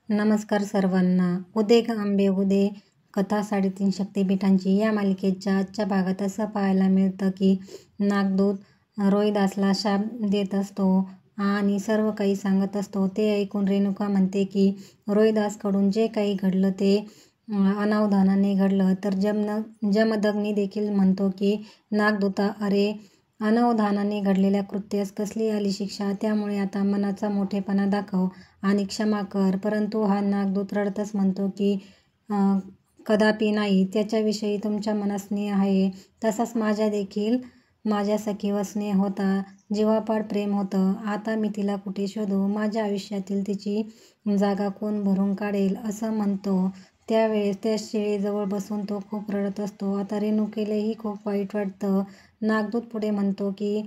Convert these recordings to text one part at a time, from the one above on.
नमस्कार सर्वांना. उदे ग आंबे उदे कथा 3.5 शक्तिपीठांची या मालिकेच्या आजच्या भागात असं पाहायला मिळतं की नागदूत रोहिदासला शाप देत असतो आणि सर्व काही सांगत असतो. ते ऐकून रेणुका म्हणते की रोहिदासकडून जे काही घडलं ते अनावधानाने घडलं. तर जमदग्नी देखील म्हणतो की नागदूता, अरे अनावधानाने घडलेल्या कृत्यास कसली आली शिक्षा, त्यामुळे आता मनाचा मोठेपणा दाखव आणि क्षमा कर. परंतु हा नागदूत रडतच म्हणतो की कदापि नाही, त्याच्याविषयी तुमच्या मनात स्नेह आहे, तसाच माझ्या देखील माझ्या सखीवर स्नेह होता, जीवापाड प्रेम होतं. आता मी तिला कुठे शोधू, माझ्या आयुष्यातील तिची जागा कोण भरून काढेल, असं म्हणतो. त्यावेळेस त्या शिळेजवळ बसून तो खूप रडत असतो. आता रेणुकेलाही खूप वाईट वाटतं. नागदूत पुढे म्हणतो की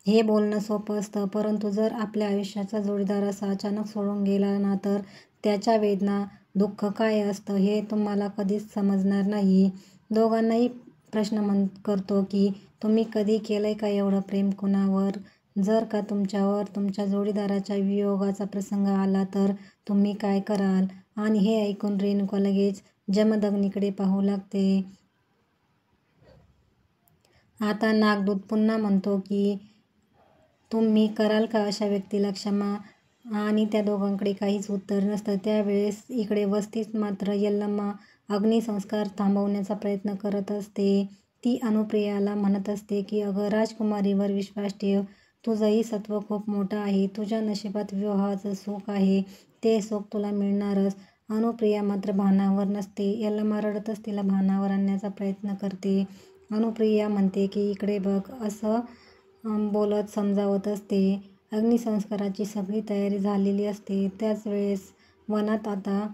हे बोलणं सोपं असतं, परंतु जर आपल्या आयुष्याचा जोडीदार असा अचानक सोडून गेला ना, तर त्याच्या वेदना, दुःख काय असतं हे तुम्हाला कधीच समजणार नाही. दोघांनाही प्रश्न करतो की तुम्ही कधी केलंय का एवढं प्रेम कुणावर? जर का तुमच्यावर तुमच्या जोडीदाराच्या वियोगाचा प्रसंग आला तर तुम्ही काय कराल? आणि हे ऐकून रेणुका लगेच जमदग्नीकडे पाहू लागते. आता नागदूत पुन्हा म्हणतो की तुम्ही कराल का अशा व्यक्तीला क्षमा? आणि त्या दोघांकडे काहीच उत्तर नसतं. त्यावेळेस इकडे वस्तीत मात्र यल्लम्मा अग्निसंस्कार थांबवण्याचा प्रयत्न करत असते. ती अनुप्रियाला म्हणत असते की अगं राजकुमारीवर विश्वास ठेव, तुझंही सत्व खूप मोठं आहे, तुझ्या नशिबात विवाहाचं सुख आहे, ते सुख तुला मिळणारच. अनुप्रिया मात्र भानावर नसते. यल्लम्मा रडतच तिला भानावर आणण्याचा प्रयत्न करते. अनुप्रिया म्हणते की इकडे बघ, असं बोलत समजावत असते. अग्निसंस्काराची सगळी तयारी झालेली असते. त्याच वेळेस वनात आता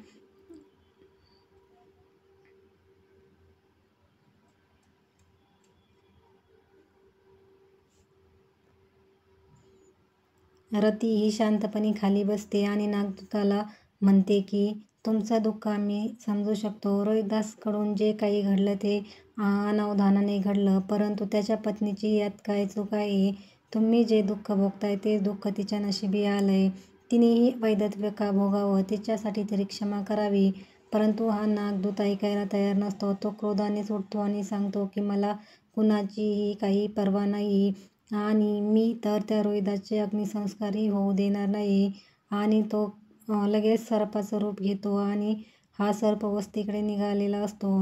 रती ही शांतपणे खाली बसते आणि नागदूताला म्हणते की तुमचं दुःख आम्ही समजू शकतो. रोहिदासकडून जे काही घडलं ते अनावधानाने घडलं, परंतु त्याच्या पत्नीची यात काय चूक आहे? तुम्ही जे दुःख भोगताय ते दुःख तिच्या नशिबी आलंय. तिनेही वैधव्य का भोगावं, तिच्यासाठी तरी क्षमा करावी. परंतु हा नागदूत ऐकायला तयार नसतो. तो क्रोधानेच उठतो आणि सांगतो की मला कुणाचीही काही पर्वा नाही आणि मी तर त्या रोहिदासचे अग्निसंस्कारही होऊ देणार नाही. आणि तो लगेच सर्पाचं रूप घेतो आणि हा सर्प वस्तीकडे निघालेला असतो.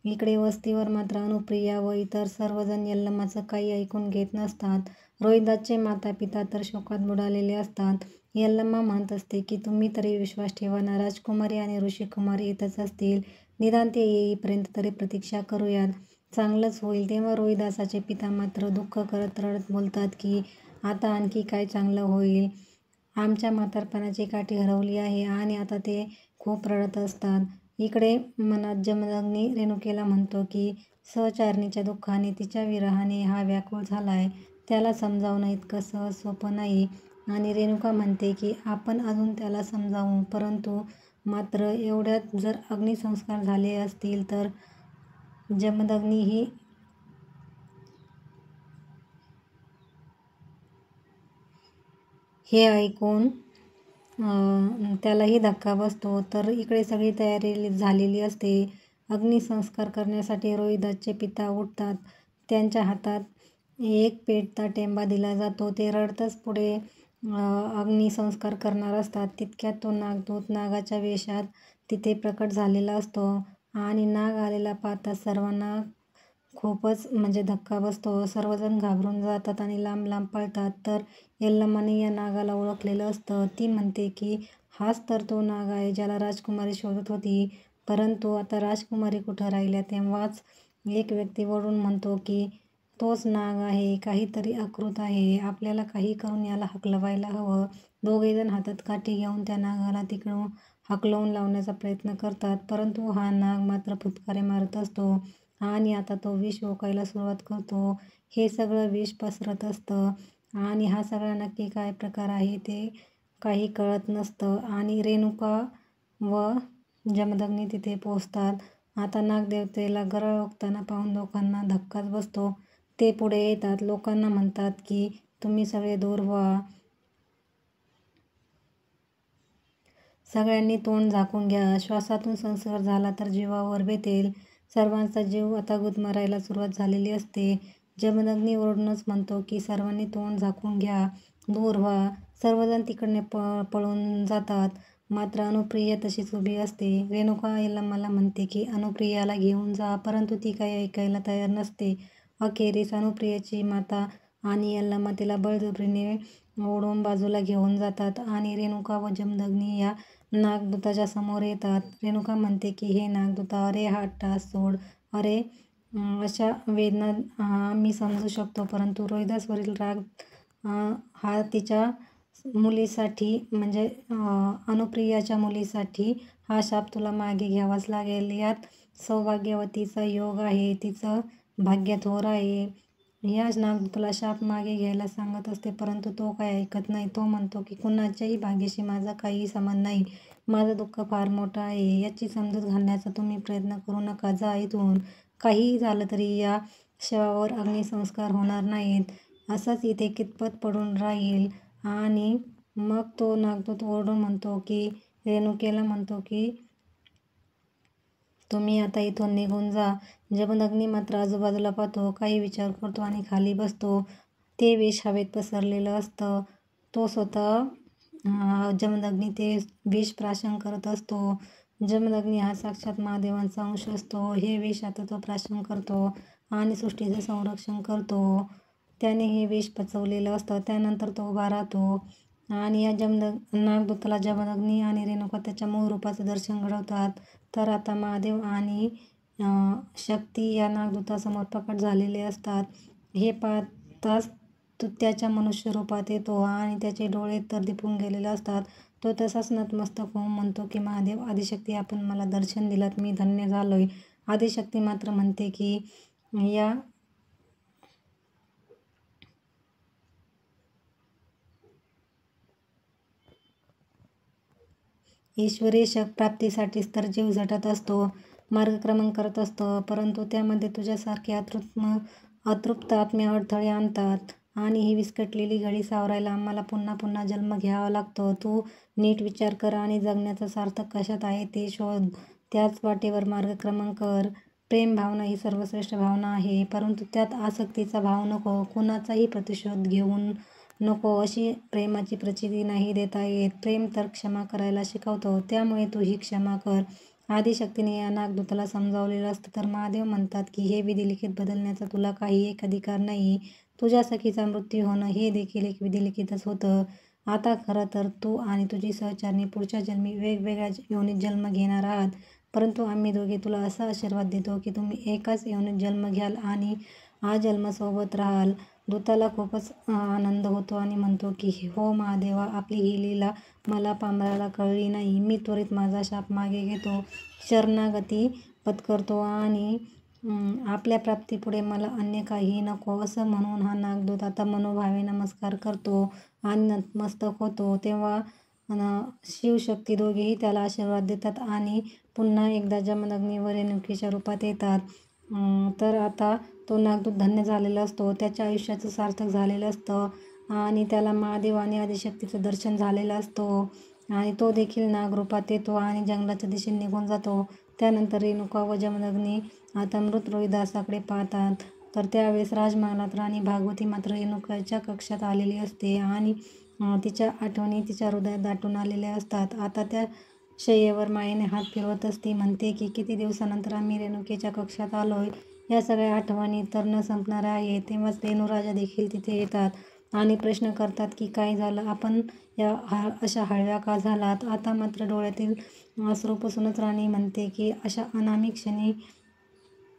इकडे वस्तीवर मात्र अनुप्रिया व इतर सर्वजण यल्लम्माचं काही ऐकून घेत नसतात. रोहिदासचे मातापिता तर शोकात बुडालेले असतात. यल्लम्मा म्हणत असते की तुम्ही तरी विश्वास ठेवा ना, राजकुमारी आणि ऋषिकुमार येतच असतील, निदान ते येईपर्यंत तरी प्रतीक्षा करूयात, चांगलंच होईल. तेव्हा रोहिदासाचे पिता मात्र दुःख करत रडत बोलतात की आता आणखी काय चांगलं होईल, आमच्या म्हातारपणाची काठी हरवली आहे. आणि आता ते खूप रडत असतात. इकडे मनात जमदग्नी रेणुकेला म्हणतो की सहचारिणीच्या दुःखाने, तिच्या विरहाने हा व्याकुळ झालाय, त्याला समजावणं इतकं सहज सोपं नाही. आणि रेणुका म्हणते की आपण अजून त्याला समजावू, परंतु मात्र एवढ्यात जर अग्निसंस्कार झाले असतील तर जमदग्नी ही हे ऐकून त्यालाही धक्का बसतो. तर इकडे सगळी तयारी झालेली असते. अग्निसंस्कार करण्यासाठी रोहिदासचे पिता उठतात. त्यांच्या हातात एक पेटता टेंबा दिला जातो. ते रडतच पुढे अग्निसंस्कार करणार असतात. तितक्यात तो नागदूत नागाच्या वेशात तिथे प्रकट झालेला असतो आणि नाग आलेला पाहता सर्वांना खूपच धक्का बसतो. सर्वजण घाबरून जातात आणि लांब लांब पळतात. तर यल्लम्माने या नागाला ओळखलेलं असतं. ती म्हणते की हाच तर तो नाग आहे ज्याला राजकुमारी शोधत होती. परंतु आता राजकुमारी कुठं राहिल्या? तेव्हाच एक व्यक्ती वळून म्हणतो की तोच नाग आहे, काहीतरी अकृत आहे, आपल्याला काही करून याला हकलवायला हवं. दोघेजण हातात काठी घेऊन त्या नागाला तिकडून हकलवून लावण्याचा प्रयत्न करतात, परंतु हा नाग मात्र फुटकारे मारत असतो आणि आता तो विष ओकायला सुरुवात करतो. हे सगळं विष पसरत असतं आणि हा सगळा नक्की काय प्रकार आहे ते काही कळत नसतं. आणि रेणुका व जमदग्नी तिथे पोहोचतात. आता नागदेवतेला गरळ ओकताना पाहून लोकांना धक्काच बसतो. ते पुढे येतात. लोकांना म्हणतात की तुम्ही सगळे दूर व्हा. सगळ्यांनी तोंड झाकून घ्या. श्वासातून संसर्ग झाला तर जीवावर बेतेल. सर्वांचा जीव आता गुदमरायला सुरुवात झालेली असते. जमदग्नी ओरडूनच म्हणतो की सर्वांनी तोंड झाकून घ्या, दूर व्हा. सर्वजण तिकडने पळून जातात. मात्र अनुप्रिया तशीच उभी असते. रेणुका यल्लम्माला म्हणते की अनुप्रियाला घेऊन जा, परंतु ती काही ऐकायला तयार नसते. अखेरीस अनुप्रियाची माता आणि यल्लम्मा तिला बळजबरीने ओढून बाजूला घेऊन जातात आणि रेणुका व जमदग्नी या नागदूताच्या समोर येतात. रेणुका म्हणते की हे नागदूता, अरे हा अट्टहास सोड. अरे अशा वेदना मी समजू शकतो, परंतु रोहिदासवरील राग हा तिच्या मुलीसाठी म्हणजे अनुप्रियाच्या मुलीसाठी हा शाप तुला मागे घ्यावाच लागेल. यात सौभाग्यवतीचा योग आहे, तिचं भाग्य थोर आहे. या नागदूताला शाप मागे घ्यायला सांगत असते, परंतु तो काही ऐकत नाही. तो म्हणतो की कुणाच्याही भाग्याशी माझा काहीही संबंध नाही. माझं दुःख फार मोठं आहे. याची समजूत घालण्याचा तुम्ही प्रयत्न करू नका. जा इथून. काहीही झालं तरी या शवावर अग्निसंस्कार होणार नाहीत. असंच इथे कितपत पडून राहील. आणि मग तो नागदूत ओरडून म्हणतो की रेणुकेला म्हणतो की तुम्ही आता इथून निघून जा. जमदग्नी मात्र आजूबाजूला पाहतो, काही विचार करतो आणि खाली बसतो. ते विष हवेत पसरलेलं असतं. तो स्वतः जमदग्नी ते विष प्राशन करत असतो. जमदग्नी हा साक्षात महादेवांचा अंश असतो. हे विष आता तो प्राशन करतो आणि सृष्टीचं संरक्षण करतो. त्याने हे विष पचवलेलं असतं. त्यानंतर तो उभा राहतो आणि या नागदूताला जमदग्नी आणि रेणुका त्याच्या मूळ रूपाचं दर्शन घडवतात. तर आता महादेव आणि शक्ती या नागदूतासमोर प्रकट झालेले असतात. हे पाहताच तो त्याच्या मनुष्य रूपात येतो आणि त्याचे डोळे तर दिपून गेलेले असतात. तो तसाच नतमस्तक होऊन म्हणतो की महादेव, आदिशक्ती, आपण मला दर्शन दिलंत, मी धन्य झालोय. आदिशक्ती मात्र म्हणते की या ईश्वरी प्राप्तीसाठीच तर जीव झटत असतो, मार्गक्रमण करत असतो, परंतु त्यामध्ये तुझ्यासारखे अतृप्त आत्मे अडथळे आणतात आणि ही विस्कटलेली घडी सावरायला आम्हाला पुन्हा पुन्हा जन्म घ्यावा लागतो. तू नीट विचार कर आणि जगण्याचं सार्थक कशात आहे ते शोध. त्याच वाटेवर मार्गक्रमण कर. प्रेम भावना ही सर्वश्रेष्ठ भावना आहे, परंतु त्यात आसक्तीचा भाव नको, कुणाचाही प्रतिशोध घेऊन नको. अशी प्रेमाची प्रचिती नाही देता येत. प्रेम तर क्षमा करायला शिकवतो, त्यामुळे तू ही क्षमा कर. आदिशक्तीने या नागदूताला समजावलेलं असतं. तर महादेव म्हणतात की हे विधिलिखित बदलण्याचा तुला काही एक अधिकार नाही. तुझ्या सखीचा मृत्यू होणं हे देखील एक विधिलिखितच होतं. आता खरं तर तू आणि तुझी सहचारिणी पुढच्या जन्मी वेगवेगळ्या योनीत जन्म घेणार आहात, परंतु आम्ही दोघे तुला असा आशीर्वाद देतो की तुम्ही एकाच योनीत जन्म घ्याल आणि आजन्म सोबत राहाल. दूताला खूपच आनंद होतो आणि म्हणतो की हो महादेवा, आपली ही लीला मला पामराला कळली नाही. मी त्वरित माझा शाप मागे घेतो, शरणागती पत्करतो आणि आपल्या प्राप्तीपुढे मला अन्य काहीही नको. असं म्हणून हा नागदूत आता मनोभावे नमस्कार करतो आणि नतमस्तक होतो. तेव्हा शिवशक्ती दोघेही त्याला आशीर्वाद देतात आणि पुन्हा एकदा जमदग्नी व रेणुकेच्या रूपात येतात. तर आता तो नागदूत धन्य झालेला असतो, त्याच्या आयुष्याचं सार्थक झालेलं असतं आणि त्याला महादेव आणि आदिशक्तीचं दर्शन झालेलं असतो आणि तो देखील नागरूपात येतो आणि जंगलाच्या दिशेने निघून जातो. त्यानंतर रेणुका व जमदग्नी आता मृत रोहिदासाकडे पाहतात. तर त्यावेळेस राजमहालात राणी भागवती मात्र रेणुकाच्या कक्षात आलेली असते आणि तिच्या आठवणी तिच्या हृदयात दाटून आलेल्या असतात. आता त्या शय्येवर मायेने हात फिरवतच ती म्हणते की किती दिवसानंतर आम्ही रेणुकेच्या कक्षात आलोय. या सगळ्या आठवणी तर न संपणाऱ्या आहेत. तेव्हाच रेणुराजा देखील तिथे येतात आणि प्रश्न करतात की काय झालं, आपण या अशा हळव्या का झालात. आता मात्र डोळ्यातील अश्रू पुसूनच राणी म्हणते की अशा अनामी क्षणी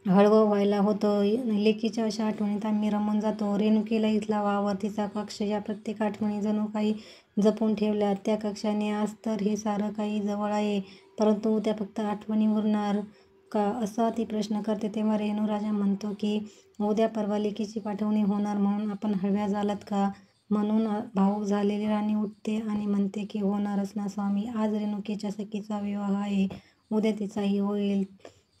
हळवं व्हायला होतं. लेकीच्या अशा आठवणीत आम्ही रमून जातो. रेणुकेला इथला वावर, तिचा कक्ष, या प्रत्येक आठवणी जणू काही जपून ठेवल्यात. त्या कक्षाने आज तर हे सारं काही जवळ आहे, परंतु उद्या फक्त आठवणी उरणार का, असा ती प्रश्न करते. तेव्हा रेणुराजा म्हणतो की उद्या परवा लेकीची पाठवणी होणार म्हणून आपण हळव्या झालात का. म्हणून भावूक झालेली राणी उठते आणि म्हणते की होणारच ना स्वामी, आज रेणुकेच्या सखीचा विवाह आहे, उद्या तिचाही होईल.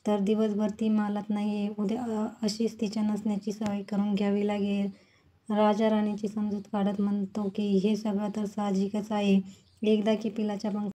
तर दिवसभर ती मालात नाहीये, उद्या अशीच तिच्या नसण्याची सवय करून घ्यावी लागेल. राजा राणीची समजूत काढत म्हणतो की हे सगळं तर साहजिकच आहे. एकदा की पिलाच्या